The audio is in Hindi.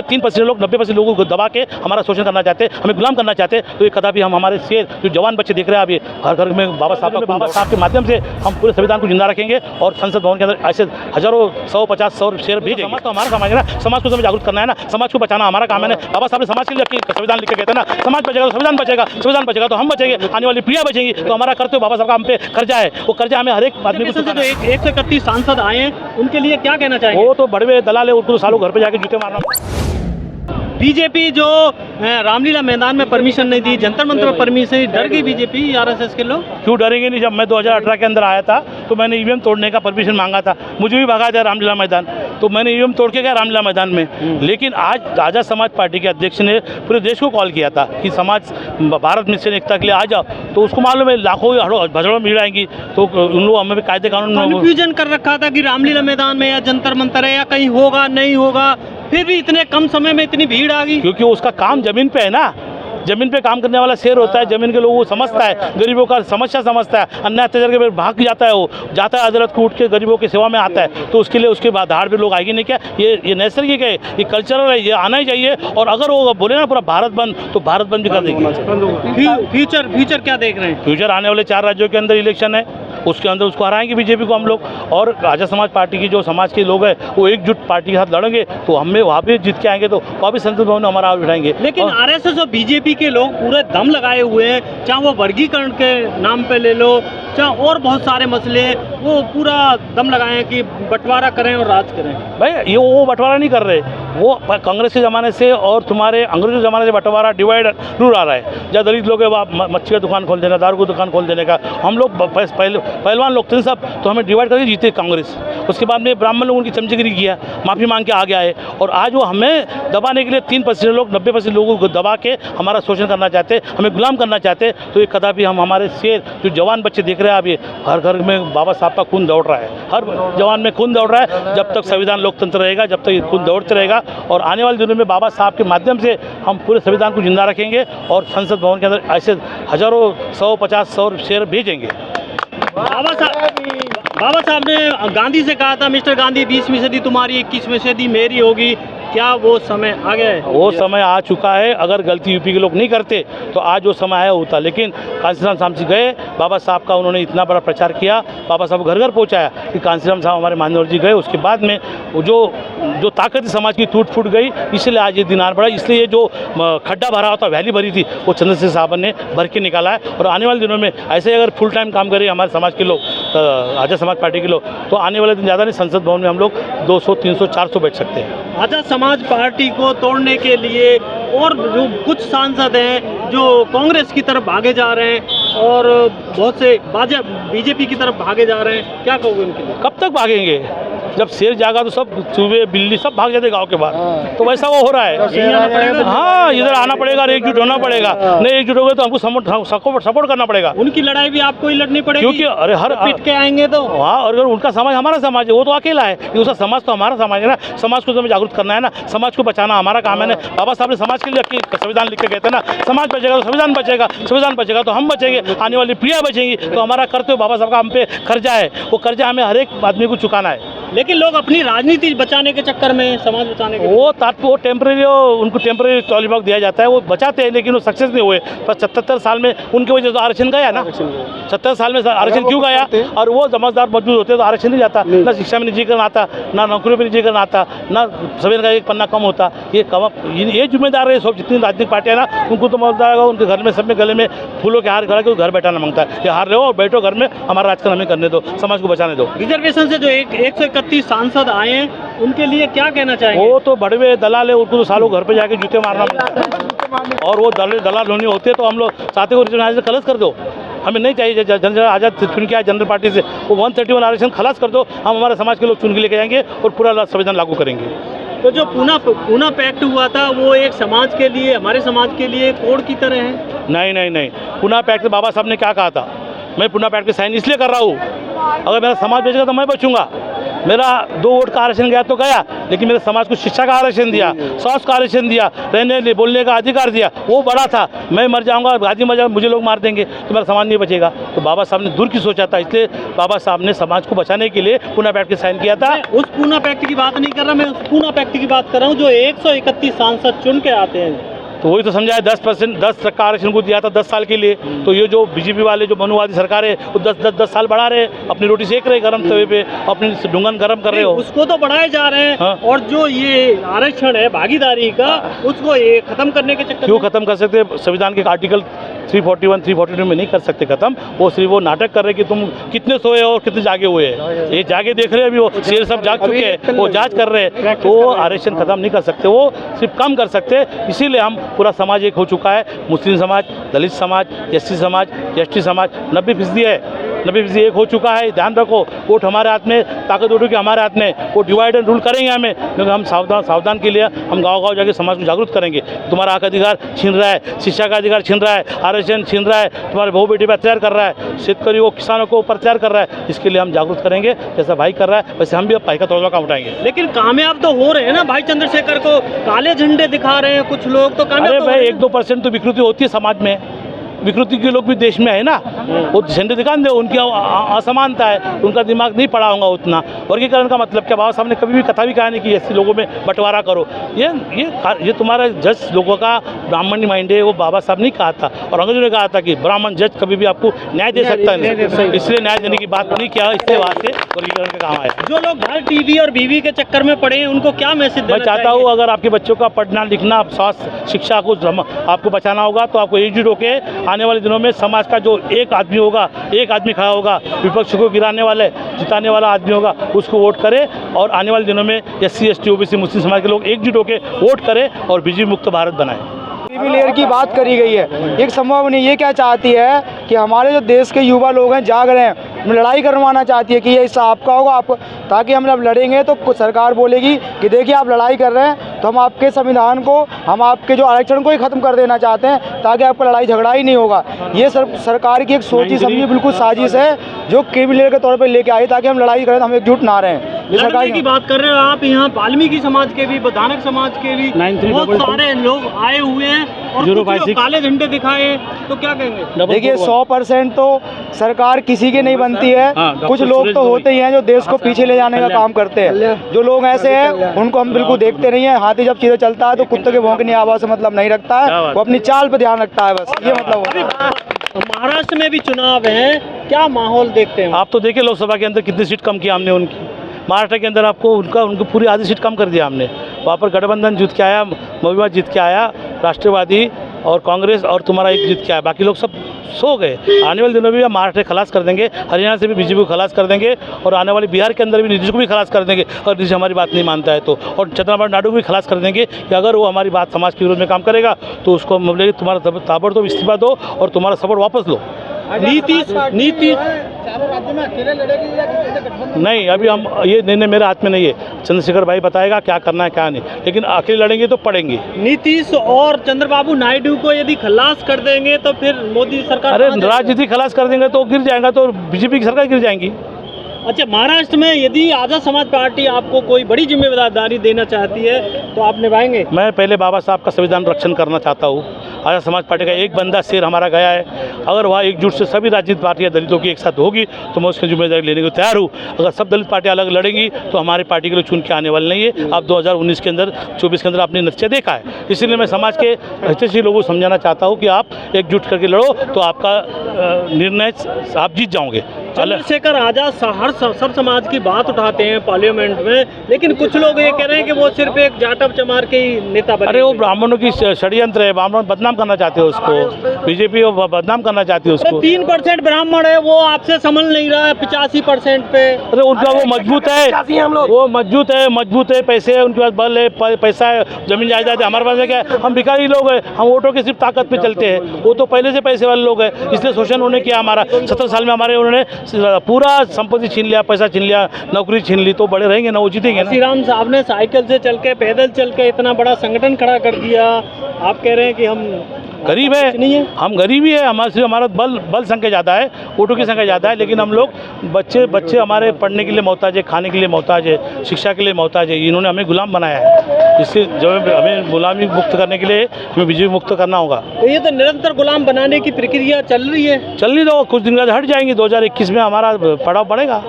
3% लोग 90% लोगों को दबा के हमारा शोषण करना चाहते, हमें गुलाम करना चाहते, तो ये कदापि हम हमारे शेर जो जवान बच्चे देख रहे हैं अभी हर घर में बाबा साहब के माध्यम से हम पूरे संविधान को जिंदा रखेंगे और संसद भवन के अंदर ऐसे हजारों 150 शेर भेजेंगे। समाज तो हमारा समाज है ना, समाज को हमें जागरूक करना है ना, समाज को बचाना हमारा काम है ना। बाबा साहब ने समाज के लिए अपनी संविधान लिख के कहते हैं ना, समाज बचेगा तो संविधान बचेगा, संविधान बचेगा तो हम बचेंगे, आने वाली पीढ़ियां बचेंगी। तो हमारा कर्तव्य बाबा साहब का हम पे कर्जा है, वो कर्जा हमें हर एक आदमी को। 131 सांसद आए हैं, उनके लिए क्या कहना चाहिए? वो तो बड़े दलाल है, उनको तो सालों घर पे जाके जूते मारना। बीजेपी जो रामलीला मैदान में परमिशन नहीं दी, जंतर मंतर में परमिशन, डर गई बीजेपी आरएसएस के लोग? क्यों डरेंगे नहीं? जब मैं 2018 के अंदर आया था तो मैंने ईवीएम तोड़ने का परमिशन मांगा था, मुझे भी भगा दिया रामलीला मैदान, तो मैंने ईवीएम तोड़ के गया रामलीला मैदान में। लेकिन आज आज़ाद समाज पार्टी के अध्यक्ष ने पूरे देश को कॉल किया था कि समाज भारत मिशन एकता के लिए आ जाओ, तो उसको मालूम है लाखों भजड़ों में भीड़ आएंगी, तो उन लोग हमें भी कायदे कानून कन्फ्यूजन कर रखा था कि रामलीला मैदान में या जंतर मंतर है या कहीं होगा नहीं होगा, फिर भी इतने कम समय में इतनी भीड़ आ गई। क्योंकि उसका काम जमीन पे है ना, जमीन पे काम करने वाला शेर होता है, जमीन के लोगों को समझता है, गरीबों का समस्या समझता है, अन्याय अत्याचार के भाग जाता है, वो जाता है अदालत को उठ के गरीबों की सेवा में आता है, तो उसके लिए उसके बाद धाड़ पे लोग आएंगे नहीं क्या? ये नैसर्गिक है, ये कल्चरल है, ये आना ही चाहिए। और अगर वो बोले ना पूरा भारत बंद, तो भारत बंद भी कर देंगे। फ्यूचर क्या देख रहे हैं? फ्यूचर आने वाले 4 राज्यों के अंदर इलेक्शन है, उसके अंदर उसको हराएंगे बीजेपी को हम लोग, और आज़ाद समाज पार्टी की जो समाज के लोग हैं वो एकजुट पार्टी के साथ लड़ेंगे, तो हमें वहाँ पे जीत के आएंगे, तो वहाँ भी संसद भवन में हमारा आवाज उठाएंगे। लेकिन आरएसएस और बीजेपी के लोग पूरे दम लगाए हुए हैं, चाहे वो वर्गीकरण के नाम पे ले लो, चाहे और बहुत सारे मसले, वो पूरा दम लगाए हैं कि बंटवारा करें और राज करें। भाई ये वो बंटवारा नहीं कर रहे, वो कांग्रेस के ज़माने से और तुम्हारे अंग्रेजों के ज़माने से बंटवारा डिवाइड रूल आ रहा है। जहाँ दलित लोग मच्छी का दुकान खोल देना, दारू की दुकान खोल देने का, हम लोग पहलवान लोग थे सब, तो हमें डिवाइड करके जीते कांग्रेस। उसके बाद में ब्राह्मण लोगों की चमचगिरी किया, माफ़ी मांग के आ गया है, और आज वो हमें दबाने के लिए 3% लोग 90% लोगों को दबा के हमारा शोषण करना चाहते, हमें गुलाम करना चाहते, तो ये कदापि हम हमारे शेर जो जवान बच्चे देख रहे हैं अभी हर घर में बाबा साहब का खून दौड़ रहा है, हर जवान में खून दौड़ रहा है। जब तक संविधान लोकतंत्र रहेगा, जब तक ये खून दौड़ते रहेगा, और आने वाले दिनों में बाबा साहब के माध्यम से हम पूरे संविधान को जिंदा रखेंगे और संसद भवन के अंदर ऐसे हजारों 150 शेर भेजेंगे। बाबा साहब ने गांधी से कहा था, मिस्टर गांधी 20वीं सदी तुम्हारी, 21वीं सदी मेरी होगी, क्या वो समय आ गया है? वो समय आ चुका है। अगर गलती यूपी के लोग नहीं करते तो आज वो समय आया होता, लेकिन कांसीराम साहब जी गए, बाबा साहब का उन्होंने इतना बड़ा प्रचार किया, बाबा साहब घर घर पहुंचाया कि कांसीराम साहब हमारे मान्यवर जी गए, उसके बाद में वो जो ताकत समाज की टूट फूट गई, इसलिए आज ये दिन आ बढ़ा। इसलिए ये जो खड्डा भरा होता, वैली भरी थी, वो चंद्रशेखर साहब ने भर के निकाला है। और आने वाले दिनों में ऐसे अगर फुल टाइम काम करें हमारे समाज के लोग, आज़ाद समाज पार्टी के लोग, तो आने वाले दिन ज़्यादा नहीं, संसद भवन में हम लोग 200, 300, 400 बैठ सकते हैं। आज़ाद समाज पार्टी को तोड़ने के लिए और जो कुछ सांसद हैं जो कांग्रेस की तरफ भागे जा रहे हैं और बहुत से बीजेपी की तरफ भागे जा रहे हैं, क्या कहोगे उनके लिए? कब तक भागेंगे? जब शेर जागा तो सब चूहे बिल्ली सब भाग जाते गांव के बाहर, तो वैसा वो हो रहा है। हाँ, इधर आना पड़ेगा, एकजुट होना पड़ेगा। नहीं एकजुट हो गए तो हमको सपोर्ट करना पड़ेगा। उनकी लड़ाई भी आपको ही लड़नी पड़ेगी, क्योंकि अरे हर पिट के आएंगे तो। हाँ, और उनका समाज हमारा समाज है, वो तो अकेला है, उसका समाज तो हमारा समाज है ना। समाज को हमें जागरूक करना है ना, समाज को बचाना हमारा काम है ना। बाबा साहब ने समाज के लिए अपनी संविधान लिख के कहते हैं ना, समाज बचेगा तो संविधान बचेगा, संविधान बचेगा तो हम बचेंगे, आने वाली पीढ़ियां बचेंगी। तो हमारा कर्तव्य बाबा साहब का हम पे कर्जा है, वो कर्जा हमें हर एक आदमी को चुकाना है। लेकिन लोग अपनी राजनीति बचाने के चक्कर में, समाज बचाने के, वो टेम्परेरी, उनको टेम्परेरी टॉलीबॉक दिया जाता है, वो बचाते हैं लेकिन वो सक्सेस नहीं हुए। पर 77 साल में उनकी वजह से आरक्षण गया ना, 70 साल में आरक्षण क्यों गया? और वो समझदार मजबूत होते तो आरक्षण नहीं जाता, ना शिक्षा में निजीकरण आता, ना नौकरियों में निजीकरण आता, ना सवेरे का एक पन्ना कम होता। ये जिम्मेदार है सब, जितनी राजनीतिक पार्टियां ना, उनको तो मौजूद आएगा, उनके घर में सब में गले में फूलों के हार गड़ा के घर बैठाना मांगता है। ये हार रहे हो और बैठो घर में, हमारा राजकारण हमें करने दो, समाज को बचाने दो। रिजर्वेशन से जो 131 सांसद आए हैं, उनके लिए क्या कहना चाहिए? वो तो बड़े दलाल है, उनको तो सालों घर पे जाके जूते मारना पड़ता है, और वो दलाल होने होते तो हम लोग चाहते हो रिजर्वेशन खलास कर दो। हमें नहीं चाहिए जनरल आज़ाद चुन के आए जनरल पार्टी से, वो 131 आरक्षण खलास कर दो, हम हमारे समाज के लोग चुन के लेके जाएंगे और पूरा संविधान लागू करेंगे। तो जो पूना पैक्ट हुआ था, वो एक समाज के लिए, हमारे समाज के लिए कोड की तरह है? नहीं, पूना पैक्ट बाबा साहब ने क्या कहा था, मैं पूना पैक्ट के साइन इसलिए कर रहा हूँ, अगर मेरा समाज बचेगा तो मैं बचूंगा, मेरा 2 वोट का आरक्षण गया तो गया, लेकिन मेरे समाज को शिक्षा का आरक्षण दिया, स्वास्थ्य का आरक्षण दिया, रहने बोलने का अधिकार दिया, वो बड़ा था। मैं मर जाऊंगा, गाजी मर जाऊंगा, मुझे लोग मार देंगे तो मेरा समाज नहीं बचेगा। तो बाबा साहब ने दूर की सोचा था, इसलिए बाबा साहब ने समाज को बचाने के लिए पूना पैक्ट की साइन किया था। उस पूना पैक्ट की बात नहीं कर रहा, मैं उस पूना पैक्ट की बात कर रहा हूँ जो 131 सांसद चुन के आते हैं। तो वही तो समझाया, 10% आरक्षण को दिया था 10 साल के लिए। तो ये जो बीजेपी वाले जो मनुवादी सरकार है वो 10 साल बढ़ा रहे, अपनी रोटी सेक रहे गरम तवे पे, अपनी डुंगन गरम कर रहे हो। उसको तो बढ़ाए जा रहे हैं। हाँ। और जो ये आरक्षण है भागीदारी का, उसको ये खत्म करने के चक्कर क्यों खत्म कर सकते? संविधान के आर्टिकल 341, 342 में नहीं कर सकते खत्म। वो सिर्फ वो नाटक कर रहे कि तुम कितने सोए हो और कितने जागे हुए हैं। ये जागे देख रहे हैं, अभी वो शेर सब जाग चुके हैं, वो जांच कर रहे हैं। तो वो आरक्षण खत्म नहीं कर सकते, वो सिर्फ कम कर सकते। इसीलिए हम पूरा समाज एक हो चुका है। मुस्लिम समाज, दलित समाज, एससी समाज, एसटी समाज 90% है, 90% एक हो चुका है। ध्यान रखो, वोट हमारे हाथ में, ताकत वोटों की हमारे हाथ में। वो डिवाइड एंड रूल करेंगे हमें, क्योंकि हम सावधान के लिए हम गाँव जाके समाज को जागरूक करेंगे। तुम्हारा हक अधिकार छीन रहा है, शिक्षा का अधिकार छीन रहा है, आरक्षण छीन रहा है, तुम्हारे बहू बेटी पर अत्याचार कर रहा है, शेतकरी को, किसानों को अत्याचार कर रहा है। इसके लिए हम जागरूक करेंगे। जैसा भाई कर रहा है वैसे हम भी अब भाई का तौला काम उठाएंगे। लेकिन कामयाब तो हो रहे हैं ना भाई चंद्रशेखर को, काले झंडे दिखा रहे हैं कुछ लोग तो कामयाब। अरे तो भाई 1-2% तो विकृति होती है समाज में, विकृति के लोग भी देश में है ना, वो झंडे दिखाने दे, उनकी असमानता है, उनका दिमाग नहीं पड़ा होगा उतना। वर्गीकरण का मतलब क्या? बाबा साहब ने कभी भी कथा भी कहा नहीं कि ऐसे लोगों में बंटवारा करो। ये तुम्हारा जज लोगों का ब्राह्मण माइंड है, वो बाबा साहब नहीं कहा था। और अंग्रेजों ने कहा था कि ब्राह्मण जज कभी भी आपको न्याय दे सकता है, इसलिए न्याय देने की बात नहीं किया, इसलिए वहाँ से वर्गीकरण का काम आया। जो लोग घर टीवी और बीवी के चक्कर में पड़े हैं उनको क्या मैसेज देना मैं चाहता हूँ, अगर आपके बच्चों का पढ़ना लिखना, स्वास्थ्य शिक्षा को आपको बचाना होगा तो आपको एकजुट होकर आने वाले दिनों में समाज का जो एक आदमी होगा, एक आदमी खड़ा होगा, विपक्ष को गिराने वाले जिताने वाला आदमी होगा, उसको वोट करें। और आने वाले दिनों में SC ST OBC मुस्लिम समाज के लोग एकजुट होकर वोट करें और बीजेपी मुक्त भारत बनाएं। लेयर की बात करी गई है, एक संभव नहीं। ये क्या चाहती है कि हमारे जो देश के युवा लोग हैं जाग रहे हैं, लड़ाई करवाना चाहती है कि ये हिस्सा आपका होगा, आप, ताकि हम जब लड़ेंगे तो सरकार बोलेगी कि देखिए आप लड़ाई कर रहे हैं तो हम आपके संविधान को, हम आपके जो आरक्षण को ही खत्म कर देना चाहते हैं, ताकि आपका लड़ाई झगड़ा ही नहीं होगा। ये सरकार की एक सोची समझी बिल्कुल साजिश है जो क्रिमिनल के तौर पर लेके आई, ताकि हम लड़ाई करें तो हम एकजुट ना रहें। ये सरकार की बात कर रहे हो आप, यहाँ वाल्मीकि समाज के भी, बदानक समाज के भी बहुत सारे लोग आए हुए हैं और कुछ लोग काले झंडे दिखाए, तो क्या कहेंगे? देखिए 100% तो सरकार किसी की नहीं बनती है। कुछ लोग तो होते ही हैं जो देश को पीछे ले जाने का काम करते हैं। जो लोग ऐसे हैं उनको हम बिल्कुल देखते नहीं है। हाथी जब सीधे चलता है तो कुत्ते के भौंकने आवाज से मतलब नहीं रखता है, वो अपनी चाल पे ध्यान रखता है, बस ये मतलब होता है। महाराष्ट्र में भी चुनाव है, क्या माहौल देखते हैं? आप तो देखिए लोकसभा के अंदर कितनी सीट कम की हमने उनकी। महाराष्ट्र के अंदर आपको उनको पूरी आधी सीट कम कर दिया हमने। वहाँ पर गठबंधन जीत के आया, मविवा जीत के आया, राष्ट्रवादी और कांग्रेस और तुम्हारा एक जीत के आया, बाकी लोग सब सो गए। आने वाले दिनों में भी महाराष्ट्र खलास कर देंगे, हरियाणा से भी बीजेपी को खलास कर देंगे, और आने वाले बिहार के अंदर भी नीतीश को भी खलास कर देंगे, और नीतीश हमारी बात नहीं मानता है तो। और चंद्रबाबू नायडू को भी खलास कर देंगे कि अगर वो हमारी बात समाज के विरोध में काम करेगा तो उसको हम बोलेंगे तुम्हारा ताबड़तोड़ इस्तीफा दो और तुम्हारा सपोर्ट वापस लो। नीतीश नहीं, अभी हम ये निर्णय मेरे हाथ में नहीं है, चंद्रशेखर भाई बताएगा क्या करना है क्या नहीं, लेकिन अकेले लड़ेंगे तो पड़ेंगे। नीतीश और चंद्रबाबू नायडू को यदि खलास कर देंगे तो फिर मोदी सरकार, अरे राजनीति खलास कर देंगे तो गिर जाएगा, तो बीजेपी की सरकार गिर जाएंगी। अच्छा, महाराष्ट्र में यदि आज़ाद समाज पार्टी आपको कोई बड़ी जिम्मेदारी देना चाहती है तो आप निभाएंगे? मैं पहले बाबा साहब का संविधान रक्षण करना चाहता हूँ। आज़ाद समाज पार्टी का एक बंदा शेर हमारा गया है, अगर वहाँ एकजुट से सभी राजनीतिक पार्टियाँ दलितों की एक साथ होगी तो मैं उसकी जिम्मेदारी लेने को तैयार हूँ। अगर सब दलित पार्टियाँ अलग लड़ेंगी तो हमारी पार्टी के लोग चुन के आने वाले नहीं है। आप 2019 के अंदर 24 के अंदर आपने नतीजा देखा है, इसलिए मैं समाज के हितैषी लोगों को समझाना चाहता हूँ कि आप एकजुट करके लड़ो तो आपका निर्णय आप जीत जाओगे। चंद्रशेखर आजाद हर सब समाज की बात उठाते हैं पार्लियामेंट में, लेकिन कुछ लोग ये कह रहे हैं कि वो सिर्फ एक जाटव चमार के ही नेता बने। अरे वो ब्राह्मणों की षड्यंत्र है, ब्राह्मण बदनाम करना चाहते हैं उसको, बीजेपी बदनाम करना चाहती है उसको। 3% ब्राह्मण है, वो आपसे संभल नहीं रहा है 85% पे। अरे उनका वो मजबूत है, वो मजबूत है, पैसे है उनके पास, बल है, पैसा है, जमीन जायदाद है। हमारे पास क्या है, हम भिखारी लोग हैं, हम वोटों की सिर्फ ताकत पे चलते हैं। वो तो पहले से पैसे वाले लोग हैं, इसलिए शोषण उन्होंने किया हमारा। 17 साल में हमारे उन्होंने पूरा संपत्ति छीन लिया, पैसा छीन लिया, नौकरी छीन ली, तो बड़े रहेंगे ना, वो जीतेंगे ना। श्री राम साहब ने साइकिल से चल के, पैदल चल के इतना बड़ा संगठन खड़ा कर दिया, आप कह रहे हैं कि हम गरीब है, नहीं है? हम गरीब ही है, हमारे सिर्फ हमारा बल संख्या ज़्यादा है, वोटों की संख्या ज़्यादा है, लेकिन हम लोग बच्चे हमारे पढ़ने के लिए मोहताज है, खाने के लिए मोहताज है, शिक्षा के लिए मोहताज है। इन्होंने हमें गुलाम बनाया है, इससे जो हमें गुलामी मुक्त करने के लिए हमें बीजेपी मुक्त करना होगा। तो ये तो निरंतर गुलाम बनाने की प्रक्रिया चल रही है। चलने दो, कुछ दिन बाद हट जाएंगे, 2021 में हमारा पड़ाव बढ़ेगा।